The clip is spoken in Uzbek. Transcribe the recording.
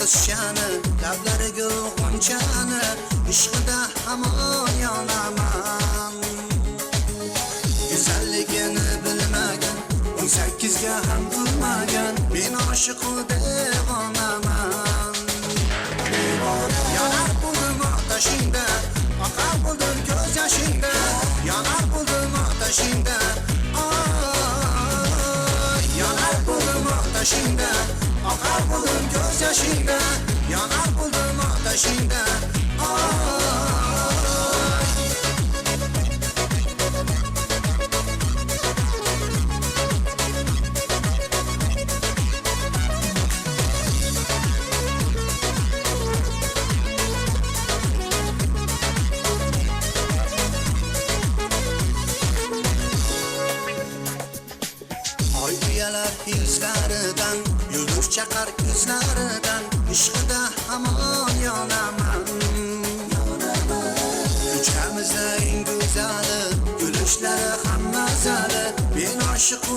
o'sishani, lablari gul g'unchani, ishqida hamon yonaman. Güzelligini bilmagan, 18ga ham to'lmagan, men oshiqu devonaman. Yonar bo'ldim otashingda, oqar bo'ldim ko'z yoshingda, yonar bo'ldim otashingda. Yonar bo'ldim otashingda, oqar bo'ldim ko'z yoshingda, yonar bo'ldim otashingda. Yuzlaridan, yulduz chaqar ko'zlaridan, ishqida hamon yonaman. Ko'chamizda eng go'zali, gulishlari ham mazali, men oshiqu